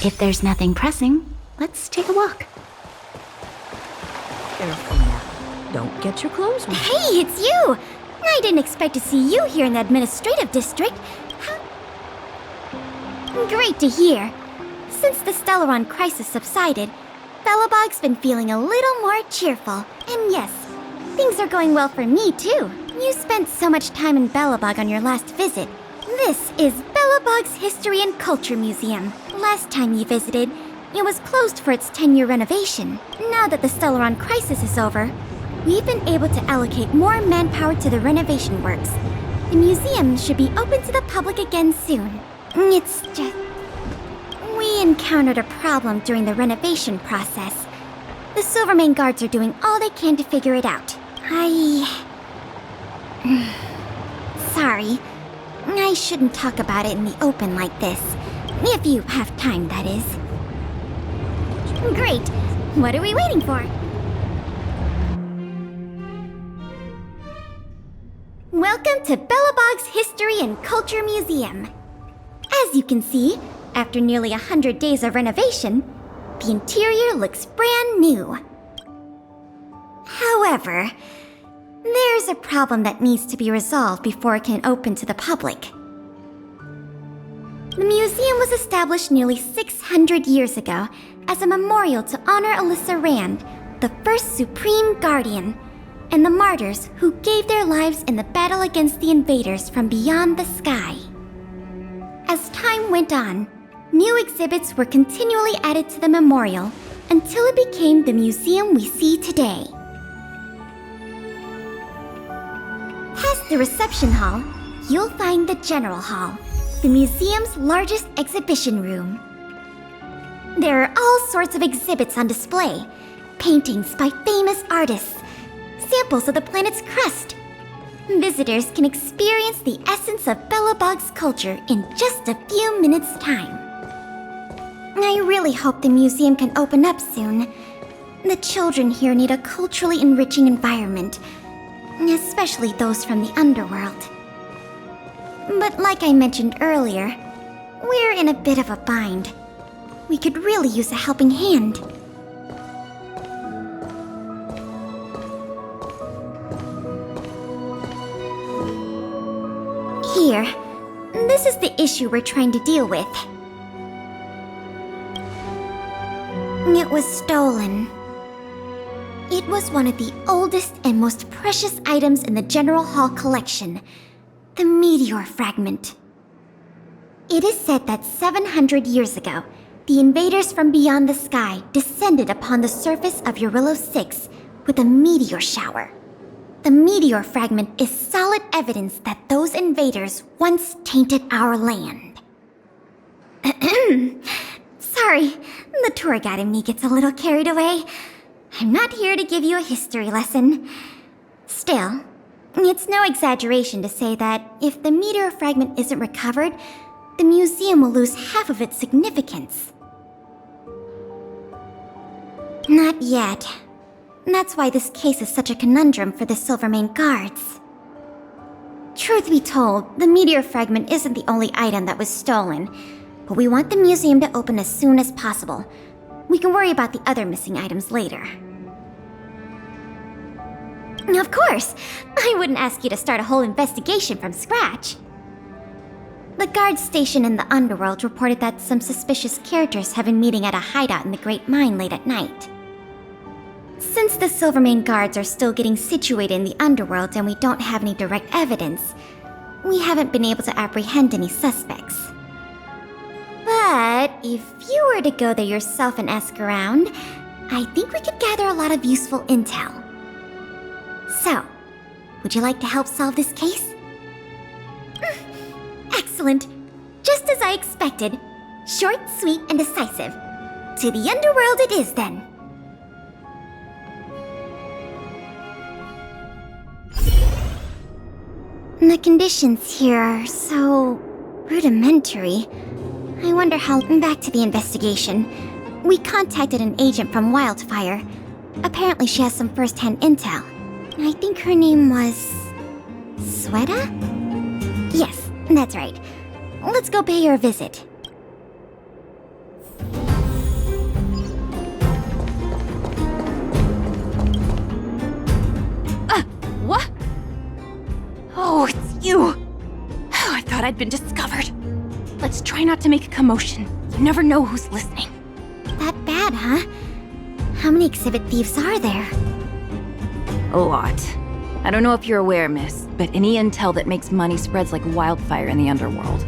If there's nothing pressing, let's take a walk. Careful now. Don't get your clothes wet. Hey, it's you! I didn't expect to see you here in the administrative district. Great to hear. Since the Stellaron crisis subsided, Belobog's been feeling a little more cheerful. And yes, things are going well for me too. You spent so much time in Belobog on your last visit. This is Belobog's History and Culture Museum. Last time you visited, it was closed for its 10-year renovation. Now that the Stellaron crisis is over, we've been able to allocate more manpower to the renovation works. The museum should be open to the public again soon. It's just... we encountered a problem during the renovation process. The Silvermane guards are doing all they can to figure it out. Sorry. I shouldn't talk about it in the open like this. If you have time, that is. Great. What are we waiting for? Welcome to Belobog's History and Culture Museum. As you can see, after nearly 100 days of renovation, the interior looks brand new. However, there's a problem that needs to be resolved before it can open to the public. The museum was established nearly 600 years ago as a memorial to honor Alyssa Rand, the first Supreme Guardian, and the martyrs who gave their lives in the battle against the invaders from beyond the sky. As time went on, new exhibits were continually added to the memorial until it became the museum we see today. Past the reception hall, you'll find the General Hall, the museum's largest exhibition room. There are all sorts of exhibits on display, paintings by famous artists, samples of the planet's crust. Visitors can experience the essence of Belobog's culture in just a few minutes' time. I really hope the museum can open up soon. The children here need a culturally enriching environment, especially those from the underworld. But like I mentioned earlier, we're in a bit of a bind. We could really use a helping hand. Here, this is the issue we're trying to deal with. It was stolen. It was one of the oldest and most precious items in the General Hall collection, the meteor fragment. It is said that 700 years ago, the invaders from beyond the sky descended upon the surface of Eurillo 6 with a meteor shower. The meteor fragment is solid evidence that those invaders once tainted our land. Sorry, the tour guide in me gets a little carried away. I'm not here to give you a history lesson. Still, it's no exaggeration to say that if the meteor fragment isn't recovered, the museum will lose half of its significance. Not yet. That's why this case is such a conundrum for the Silvermane guards. Truth be told, the meteor fragment isn't the only item that was stolen, but we want the museum to open as soon as possible. We can worry about the other missing items later. Of course! I wouldn't ask you to start a whole investigation from scratch. The guard station in the underworld reported that some suspicious characters have been meeting at a hideout in the Great Mine late at night. Since the Silvermane guards are still getting situated in the underworld and we don't have any direct evidence, we haven't been able to apprehend any suspects. But if you were to go there yourself and ask around, I think we could gather a lot of useful intel. So, would you like to help solve this case? Excellent. Just as I expected. Short, sweet, and decisive. To the underworld it is, then. The conditions here are so rudimentary. I wonder how... Back to the investigation. We contacted an agent from Wildfire. Apparently she has some first-hand intel. I think her name was... Sweta? Yes, that's right. Let's go pay her a visit. I'd been discovered. Let's try not to make a commotion. You never know who's listening. That bad, huh? How many exhibit thieves are there? A lot. I don't know if you're aware, miss, but any intel that makes money spreads like wildfire in the underworld.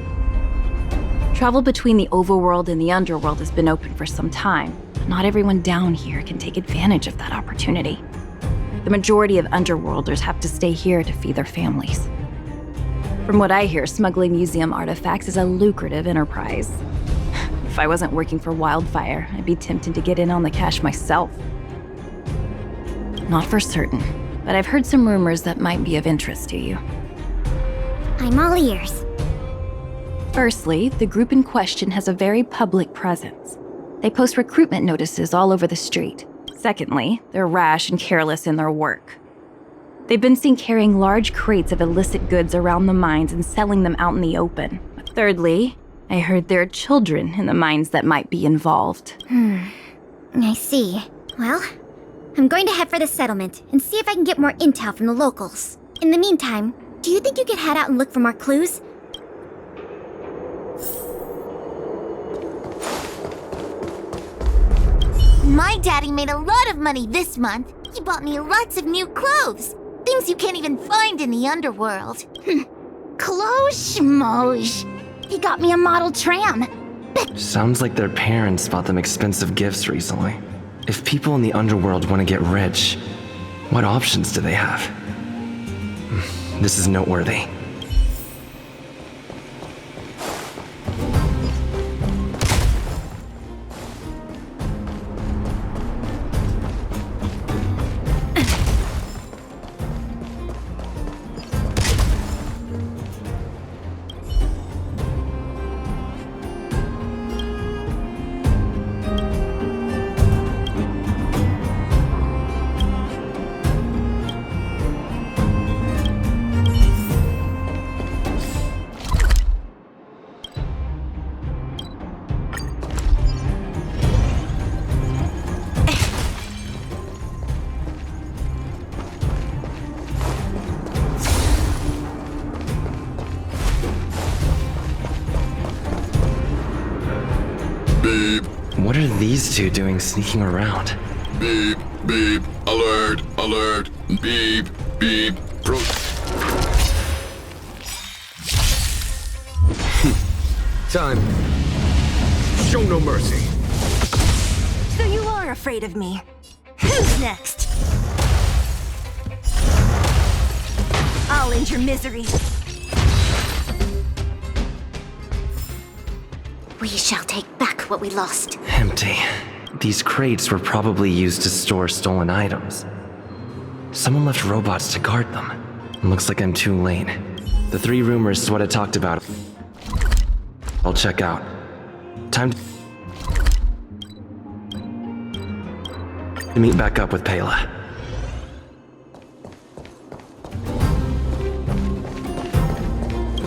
Travel between the overworld and the underworld has been open for some time, but not everyone down here can take advantage of that opportunity. The majority of underworlders have to stay here to feed their families. From what I hear, smuggling museum artifacts is a lucrative enterprise. If I wasn't working for Wildfire, I'd be tempted to get in on the cash myself. Not for certain, but I've heard some rumors that might be of interest to you. I'm all ears. Firstly, the group in question has a very public presence. They post recruitment notices all over the street. Secondly, they're rash and careless in their work. They've been seen carrying large crates of illicit goods around the mines and selling them out in the open. Thirdly, I heard there are children in the mines that might be involved. I see. Well, I'm going to head for the settlement and see if I can get more intel from the locals. In the meantime, do you think you could head out and look for more clues? My daddy made a lot of money this month. He bought me lots of new clothes. Things you can't even find in the underworld. Close schmosh. He got me a model tram. Sounds like their parents bought them expensive gifts recently. If people in the underworld want to get rich, what options do they have? This is noteworthy. What are these two doing sneaking around? Beep, beep, alert, alert, beep, beep, Time. Show no mercy. So you are afraid of me. Who's next? I'll end your misery. We shall take back what we lost. Empty. These crates were probably used to store stolen items. Someone left robots to guard them. Looks like I'm too late. The 3 rumors is what I talked about. I'll check out. Time to meet back up with Pela.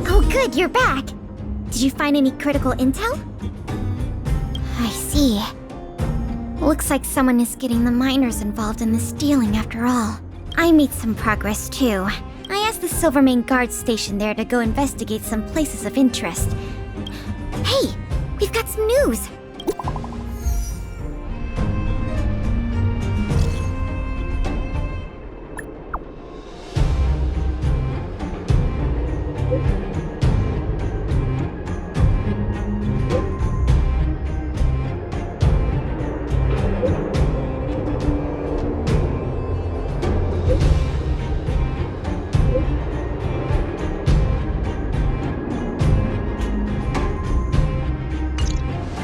Oh good, you're back! Did you find any critical intel? I see. Looks like someone is getting the miners involved in the stealing after all. I made some progress too. I asked the Silvermane guard station there to go investigate some places of interest. Hey, we've got some news!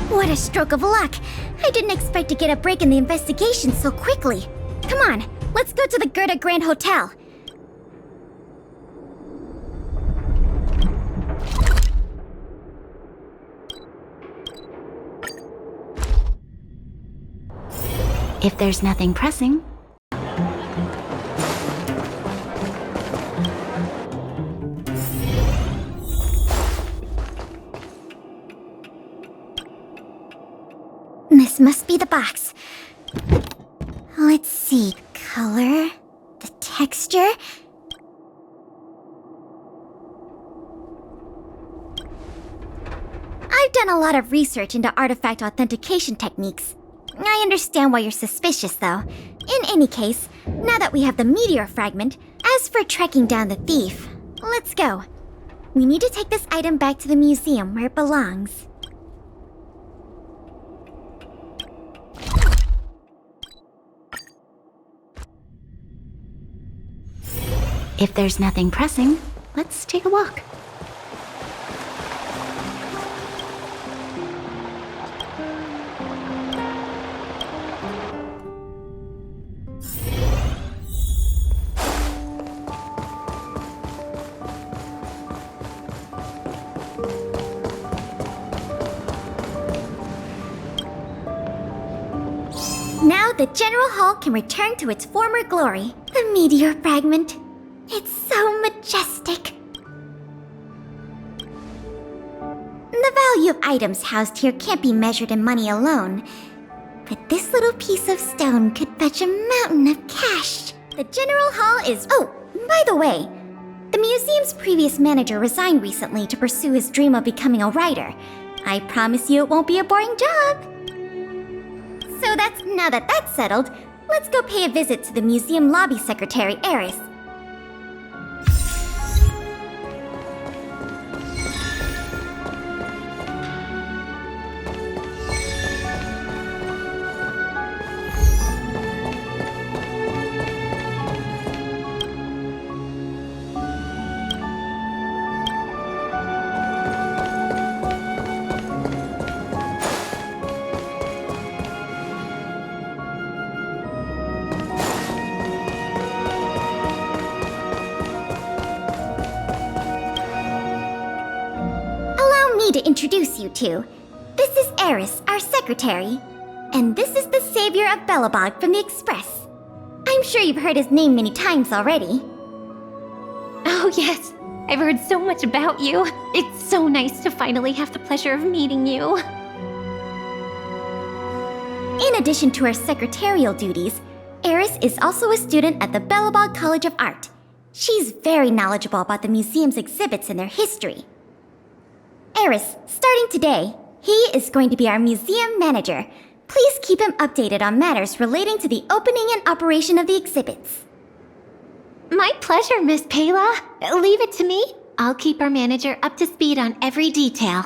What a stroke of luck! I didn't expect to get a break in the investigation so quickly. Come on, let's go to the Gerda Grand Hotel. If there's nothing pressing, This must be the box. Let's see. Color, the texture. I've done a lot of research into artifact authentication techniques. I understand why you're suspicious, though. In any case, now that we have the meteor fragment, as for tracking down the thief, let's go. We need to take this item back to the museum where it belongs. If there's nothing pressing, let's take a walk. Now the General Hall can return to its former glory. The meteor fragment. It's so majestic. The value of items housed here can't be measured in money alone. But this little piece of stone could fetch a mountain of cash. The General Hall is... Oh, by the way, the museum's previous manager resigned recently to pursue his dream of becoming a writer. I promise you it won't be a boring job. So now that that's settled, let's go pay a visit to the museum lobby secretary, Eris. To introduce you to. This is Eris, our secretary. And this is the savior of Belobog from the Express. I'm sure you've heard his name many times already. Oh yes, I've heard so much about you. It's so nice to finally have the pleasure of meeting you. In addition to her secretarial duties, Eris is also a student at the Belobog College of Art. She's very knowledgeable about the museum's exhibits and their history. Eris, starting today, he is going to be our museum manager. Please keep him updated on matters relating to the opening and operation of the exhibits. My pleasure, Miss Payla. Leave it to me. I'll keep our manager up to speed on every detail.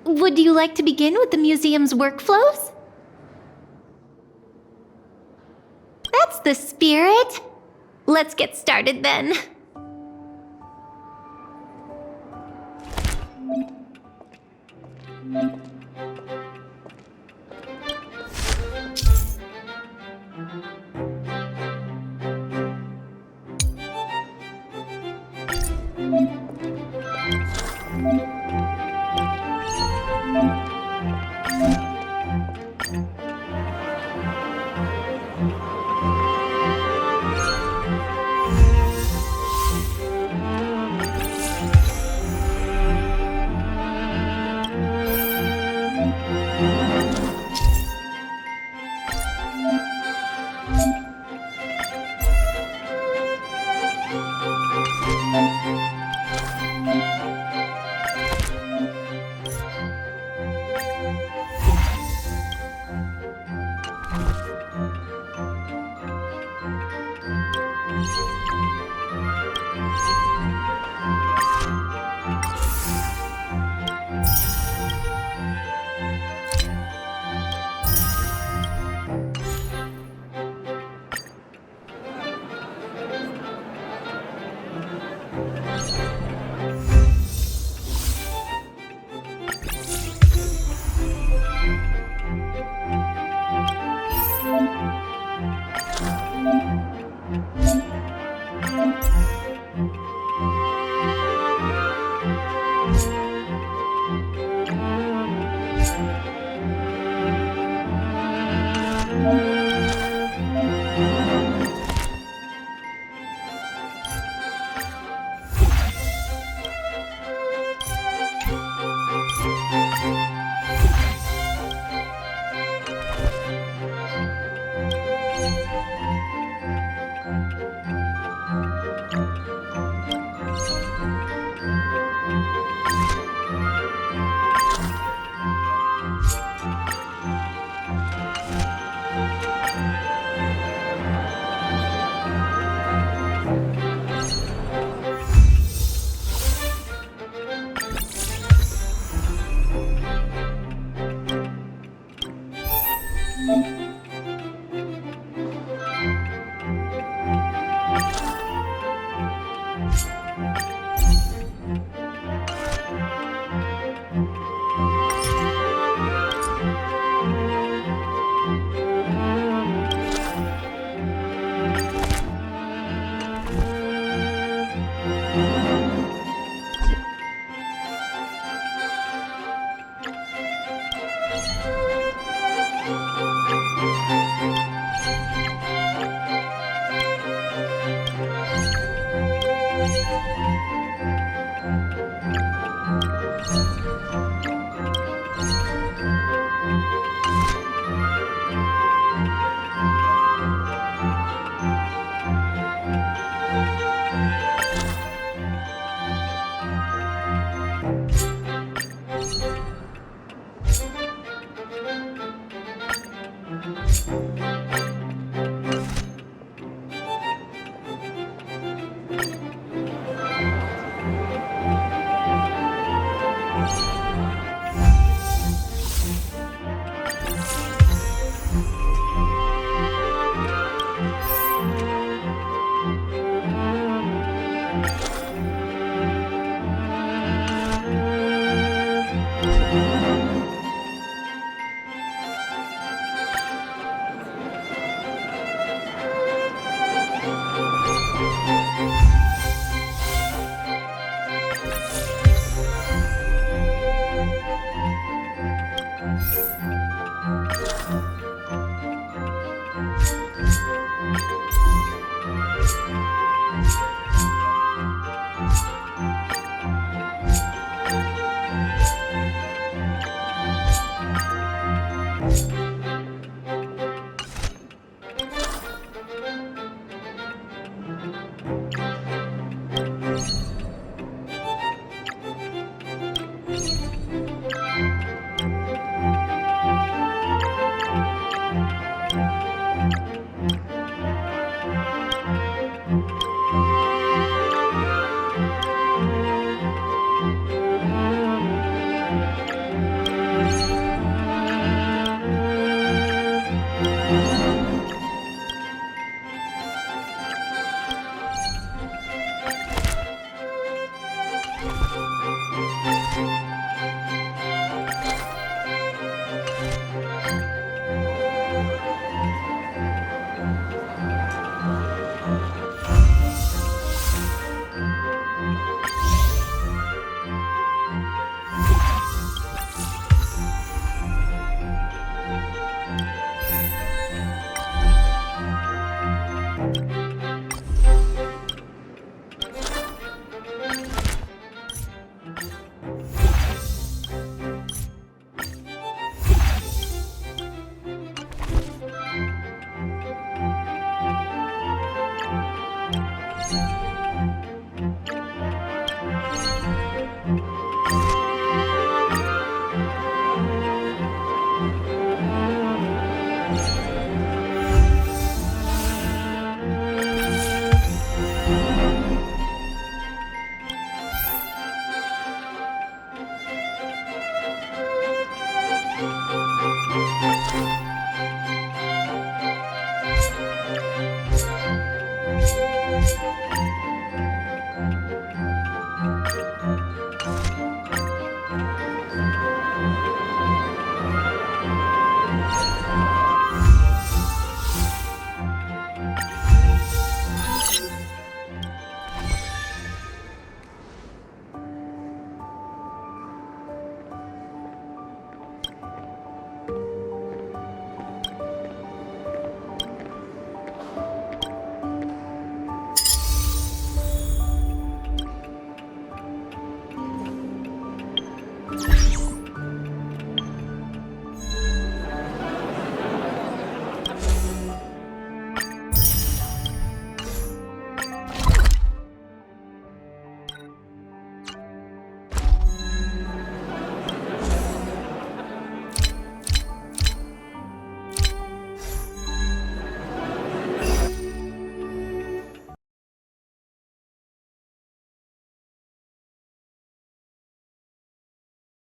Would you like to begin with the museum's workflows? That's the spirit. Let's get started then.